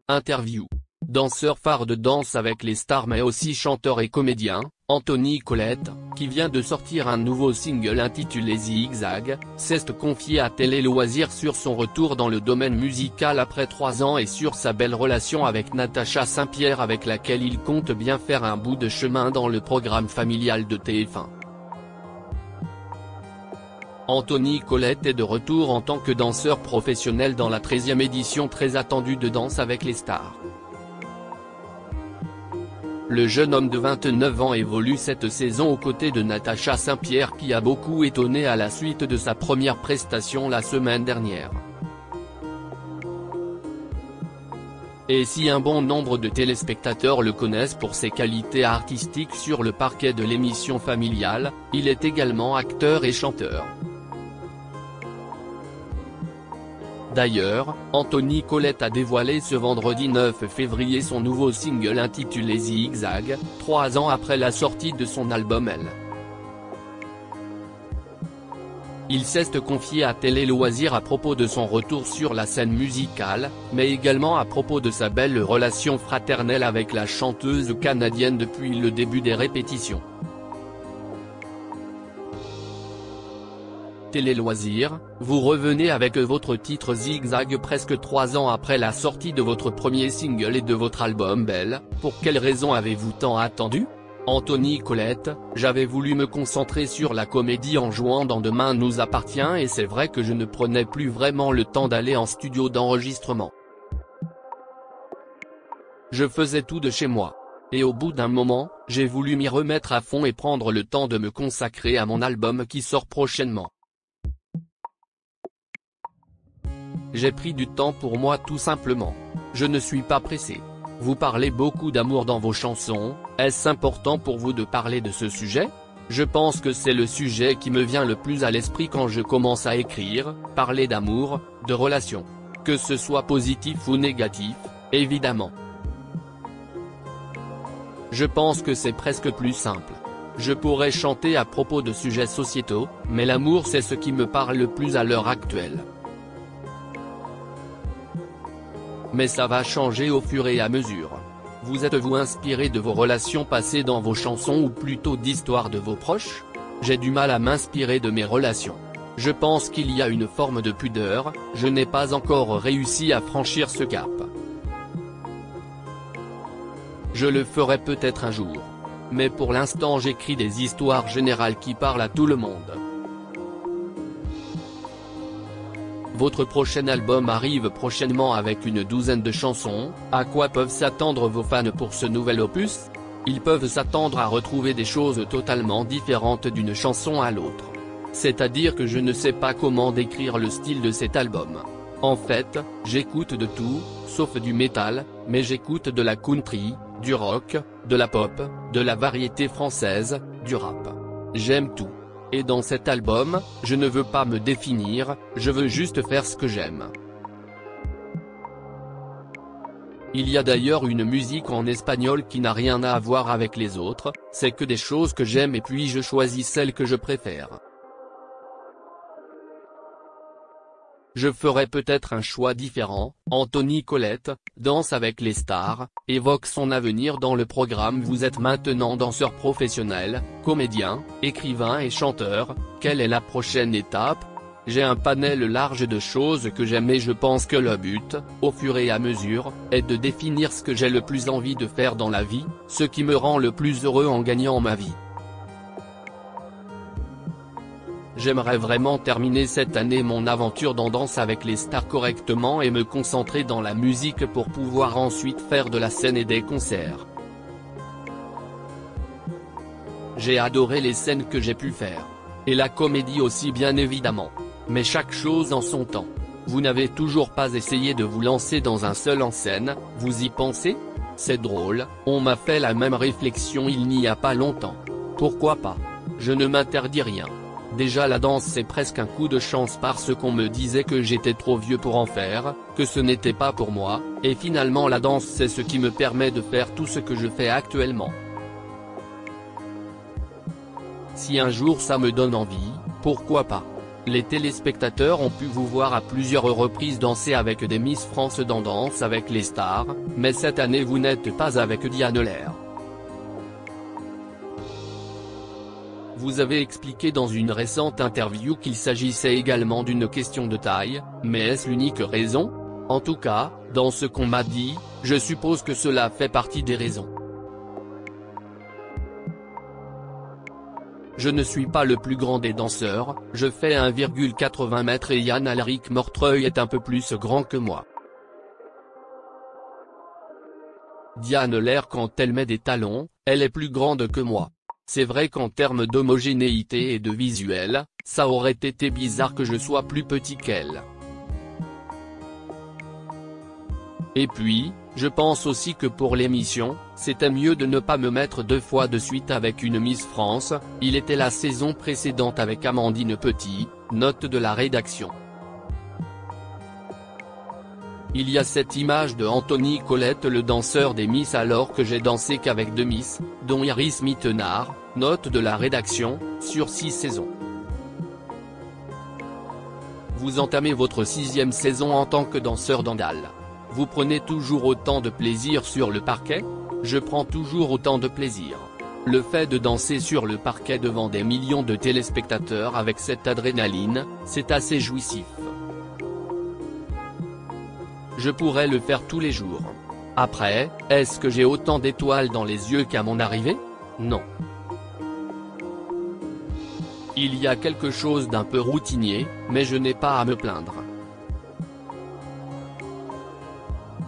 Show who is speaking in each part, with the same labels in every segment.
Speaker 1: Interview. Danseur phare de Danse avec les stars mais aussi chanteur et comédien, Anthony Colette, qui vient de sortir un nouveau single intitulé Zigzag, s'est confié à Télé Loisirs sur son retour dans le domaine musical après 3 ans et sur sa belle relation avec Natacha Saint-Pierre avec laquelle il compte bien faire un bout de chemin dans le programme familial de TF1. Anthony Colette est de retour en tant que danseur professionnel dans la 13e édition très attendue de Danse avec les stars. Le jeune homme de 29 ans évolue cette saison aux côtés de Natacha Saint-Pierre qui a beaucoup étonné à la suite de sa première prestation la semaine dernière. Et si un bon nombre de téléspectateurs le connaissent pour ses qualités artistiques sur le parquet de l'émission familiale, il est également acteur et chanteur. D'ailleurs, Anthony Colette a dévoilé ce vendredi 9 février son nouveau single intitulé Zigzag, 3 ans après la sortie de son album Elle. Il s'est confié à Télé Loisirs à propos de son retour sur la scène musicale, mais également à propos de sa belle relation fraternelle avec la chanteuse canadienne depuis le début des répétitions. Télé Loisirs, vous revenez avec votre titre Zigzag presque 3 ans après la sortie de votre premier single et de votre album Belle, pour quelle raison avez-vous tant attendu ? Anthony Colette, j'avais voulu me concentrer sur la comédie en jouant dans Demain nous appartient et c'est vrai que je ne prenais plus vraiment le temps d'aller en studio d'enregistrement. Je faisais tout de chez moi. Et au bout d'un moment, j'ai voulu m'y remettre à fond et prendre le temps de me consacrer à mon album qui sort prochainement. J'ai pris du temps pour moi tout simplement. Je ne suis pas pressé. Vous parlez beaucoup d'amour dans vos chansons, est-ce important pour vous de parler de ce sujet ? Je pense que c'est le sujet qui me vient le plus à l'esprit quand je commence à écrire, parler d'amour, de relations. Que ce soit positif ou négatif, évidemment. Je pense que c'est presque plus simple. Je pourrais chanter à propos de sujets sociétaux, mais l'amour c'est ce qui me parle le plus à l'heure actuelle. Mais ça va changer au fur et à mesure. Vous êtes-vous inspiré de vos relations passées dans vos chansons ou plutôt d'histoires de vos proches ? J'ai du mal à m'inspirer de mes relations. Je pense qu'il y a une forme de pudeur, je n'ai pas encore réussi à franchir ce cap. Je le ferai peut-être un jour. Mais pour l'instant j'écris des histoires générales qui parlent à tout le monde. Votre prochain album arrive prochainement avec une 12aine de chansons, à quoi peuvent s'attendre vos fans pour ce nouvel opus ? Ils peuvent s'attendre à retrouver des choses totalement différentes d'une chanson à l'autre. C'est-à-dire que je ne sais pas comment décrire le style de cet album. En fait, j'écoute de tout, sauf du métal, mais j'écoute de la country, du rock, de la pop, de la variété française, du rap. J'aime tout. Et dans cet album, je ne veux pas me définir, je veux juste faire ce que j'aime. Il y a d'ailleurs une musique en espagnol qui n'a rien à voir avec les autres, c'est que des choses que j'aime et puis je choisis celles que je préfère. Je ferai peut-être un choix différent. Anthony Colette, Danse avec les stars, évoque son avenir dans le programme. Vous êtes maintenant danseur professionnel, comédien, écrivain et chanteur, quelle est la prochaine étape ? J'ai un panel large de choses que j'aime et je pense que le but, au fur et à mesure, est de définir ce que j'ai le plus envie de faire dans la vie, ce qui me rend le plus heureux en gagnant ma vie. J'aimerais vraiment terminer cette année mon aventure dans Danse avec les stars correctement et me concentrer dans la musique pour pouvoir ensuite faire de la scène et des concerts. J'ai adoré les scènes que j'ai pu faire. Et la comédie aussi bien évidemment. Mais chaque chose en son temps. Vous n'avez toujours pas essayé de vous lancer dans un seul en scène, vous y pensez ? C'est drôle, on m'a fait la même réflexion il n'y a pas longtemps. Pourquoi pas ? Je ne m'interdis rien. Déjà la danse c'est presque un coup de chance parce qu'on me disait que j'étais trop vieux pour en faire, que ce n'était pas pour moi, et finalement la danse c'est ce qui me permet de faire tout ce que je fais actuellement. Si un jour ça me donne envie, pourquoi pas ? Les téléspectateurs ont pu vous voir à plusieurs reprises danser avec des Miss France dans Danse avec les stars, mais cette année vous n'êtes pas avec Diane Lair. Vous avez expliqué dans une récente interview qu'il s'agissait également d'une question de taille, mais est-ce l'unique raison? En tout cas, dans ce qu'on m'a dit, je suppose que cela fait partie des raisons. Je ne suis pas le plus grand des danseurs, je fais 1,80 m et Yann Alric Mortreuil est un peu plus grand que moi. Diane Lair quand elle met des talons, elle est plus grande que moi. C'est vrai qu'en termes d'homogénéité et de visuel, ça aurait été bizarre que je sois plus petit qu'elle. Et puis, je pense aussi que pour l'émission, c'était mieux de ne pas me mettre 2 fois de suite avec une Miss France, il était la saison précédente avec Amandine Petit, note de la rédaction. Il y a cette image de Anthony Colette le danseur des Miss alors que j'ai dansé qu'avec 2 Miss, dont Iris Mittenard, note de la rédaction, sur 6 saisons. Vous entamez votre 6e saison en tant que danseur d'Andal. Vous prenez toujours autant de plaisir sur le parquet? Je prends toujours autant de plaisir. Le fait de danser sur le parquet devant des millions de téléspectateurs avec cette adrénaline, c'est assez jouissif. Je pourrais le faire tous les jours. Après, est-ce que j'ai autant d'étoiles dans les yeux qu'à mon arrivée? Non. Il y a quelque chose d'un peu routinier, mais je n'ai pas à me plaindre.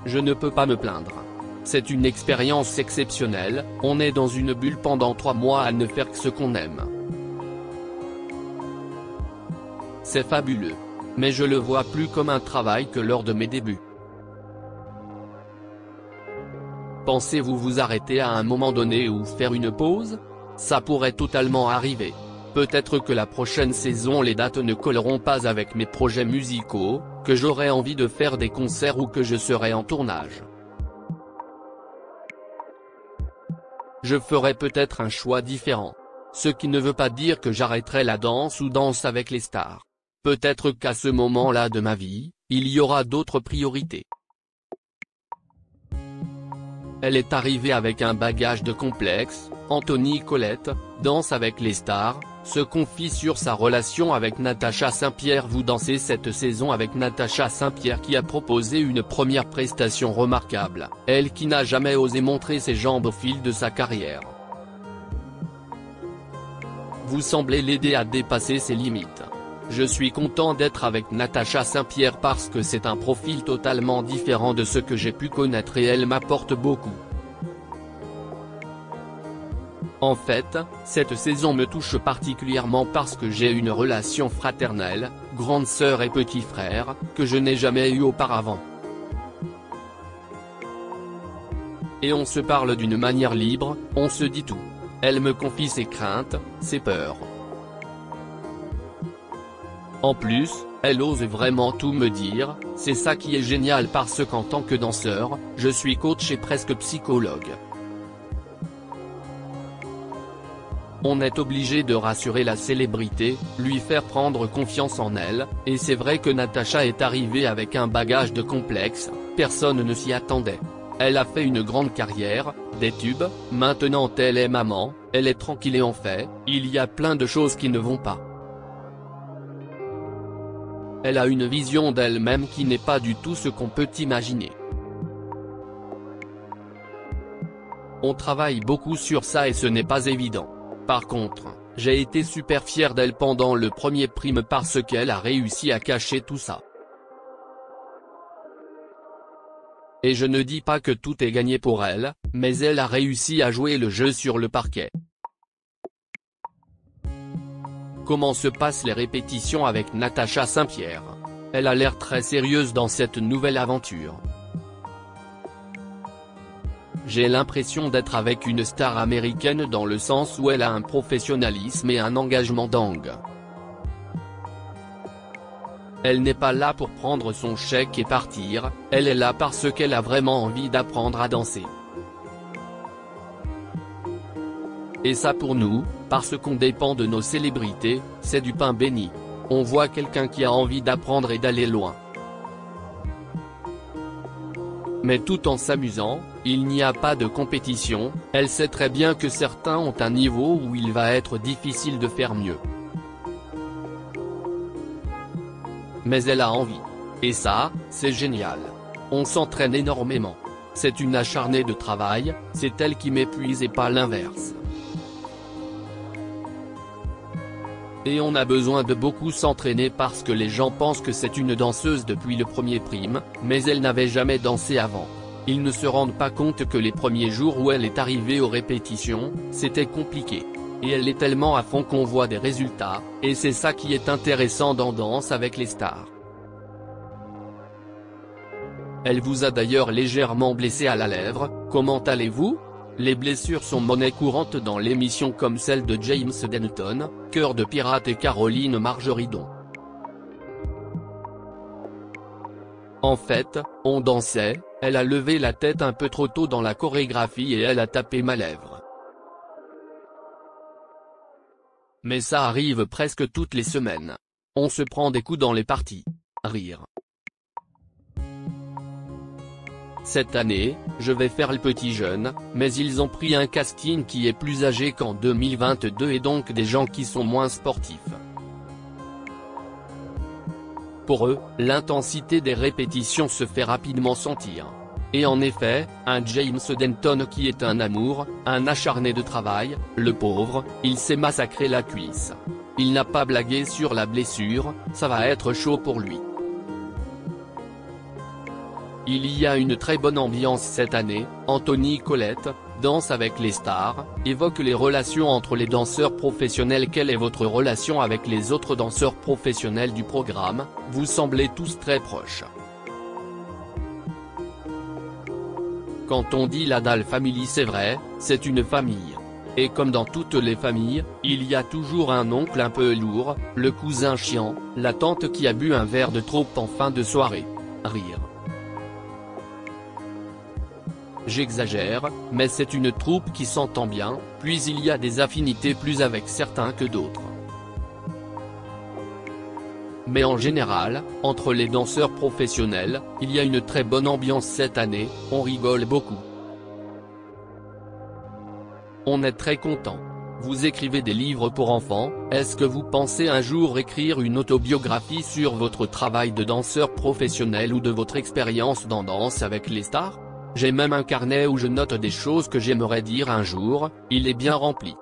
Speaker 1: Je ne peux pas me plaindre. C'est une expérience exceptionnelle, on est dans une bulle pendant 3 mois à ne faire que ce qu'on aime. C'est fabuleux. Mais je le vois plus comme un travail que lors de mes débuts. Pensez-vous vous arrêter à un moment donné ou faire une pause? Ça pourrait totalement arriver. Peut-être que la prochaine saison les dates ne colleront pas avec mes projets musicaux, que j'aurai envie de faire des concerts ou que je serai en tournage. Je ferai peut-être un choix différent. Ce qui ne veut pas dire que j'arrêterai la danse ou Danse avec les stars. Peut-être qu'à ce moment-là de ma vie, il y aura d'autres priorités. Elle est arrivée avec un bagage de complexe, Anthony Colette, Danse avec les stars, se confie sur sa relation avec Natacha Saint-Pierre. Vous dansez cette saison avec Natacha Saint-Pierre qui a proposé une première prestation remarquable, elle qui n'a jamais osé montrer ses jambes au fil de sa carrière. Vous semblez l'aider à dépasser ses limites. Je suis content d'être avec Natacha Saint-Pierre parce que c'est un profil totalement différent de ce que j'ai pu connaître et elle m'apporte beaucoup. En fait, cette saison me touche particulièrement parce que j'ai une relation fraternelle, grande sœur et petit frère, que je n'ai jamais eue auparavant. Et on se parle d'une manière libre, on se dit tout. Elle me confie ses craintes, ses peurs. En plus, elle ose vraiment tout me dire, c'est ça qui est génial parce qu'en tant que danseur, je suis coach et presque psychologue. On est obligé de rassurer la célébrité, lui faire prendre confiance en elle, et c'est vrai que Natacha est arrivée avec un bagage de complexe, personne ne s'y attendait. Elle a fait une grande carrière, des tubes, maintenant elle est maman, elle est tranquille et en fait, il y a plein de choses qui ne vont pas. Elle a une vision d'elle-même qui n'est pas du tout ce qu'on peut imaginer. On travaille beaucoup sur ça et ce n'est pas évident. Par contre, j'ai été super fier d'elle pendant le premier prime parce qu'elle a réussi à cacher tout ça. Et je ne dis pas que tout est gagné pour elle, mais elle a réussi à jouer le jeu sur le parquet. Comment se passent les répétitions avec Natacha Saint-Pierre? Elle a l'air très sérieuse dans cette nouvelle aventure. J'ai l'impression d'être avec une star américaine dans le sens où elle a un professionnalisme et un engagement dingue. Elle n'est pas là pour prendre son chèque et partir, elle est là parce qu'elle a vraiment envie d'apprendre à danser. Et ça pour nous, parce qu'on dépend de nos célébrités, c'est du pain béni. On voit quelqu'un qui a envie d'apprendre et d'aller loin. Mais tout en s'amusant, il n'y a pas de compétition, elle sait très bien que certains ont un niveau où il va être difficile de faire mieux. Mais elle a envie. Et ça, c'est génial. On s'entraîne énormément. C'est une acharnée de travail, c'est elle qui m'épuise et pas l'inverse. Et on a besoin de beaucoup s'entraîner parce que les gens pensent que c'est une danseuse depuis le premier prime, mais elle n'avait jamais dansé avant. Ils ne se rendent pas compte que les premiers jours où elle est arrivée aux répétitions, c'était compliqué. Et elle est tellement à fond qu'on voit des résultats, et c'est ça qui est intéressant dans Danse avec les stars. Elle vous a d'ailleurs légèrement blessé à la lèvre, comment allez-vous ? Les blessures sont monnaie courante dans l'émission comme celle de James Denton, Cœur de pirate et Caroline Margeridon. En fait, on dansait, elle a levé la tête un peu trop tôt dans la chorégraphie et elle a tapé ma lèvre. Mais ça arrive presque toutes les semaines. On se prend des coups dans les parties. Rire. Cette année, je vais faire le petit jeune, mais ils ont pris un casting qui est plus âgé qu'en 2022 et donc des gens qui sont moins sportifs. Pour eux, l'intensité des répétitions se fait rapidement sentir. Et en effet, un James Denton qui est un amour, un acharné de travail, le pauvre, il s'est massacré la cuisse. Il n'a pas blagué sur la blessure, ça va être chaud pour lui. Il y a une très bonne ambiance cette année, Anthony Colette, Danse avec les stars, évoque les relations entre les danseurs professionnels. Quelle est votre relation avec les autres danseurs professionnels du programme? Vous semblez tous très proches. Quand on dit la Dalle Family, c'est vrai, c'est une famille. Et comme dans toutes les familles, il y a toujours un oncle un peu lourd, le cousin chiant, la tante qui a bu un verre de trop en fin de soirée. Rire. J'exagère, mais c'est une troupe qui s'entend bien, puis il y a des affinités plus avec certains que d'autres. Mais en général, entre les danseurs professionnels, il y a une très bonne ambiance cette année, on rigole beaucoup. On est très content. Vous écrivez des livres pour enfants, est-ce que vous pensez un jour écrire une autobiographie sur votre travail de danseur professionnel ou de votre expérience dans Danse avec les stars? J'ai même un carnet où je note des choses que j'aimerais dire un jour, il est bien rempli.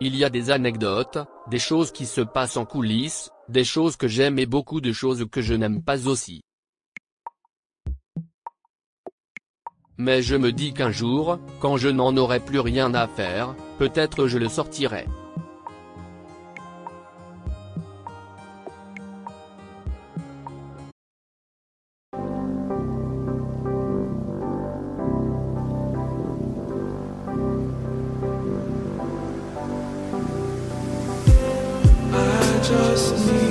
Speaker 1: Il y a des anecdotes, des choses qui se passent en coulisses, des choses que j'aime et beaucoup de choses que je n'aime pas aussi. Mais je me dis qu'un jour, quand je n'en aurai plus rien à faire, peut-être je le sortirai.
Speaker 2: Just need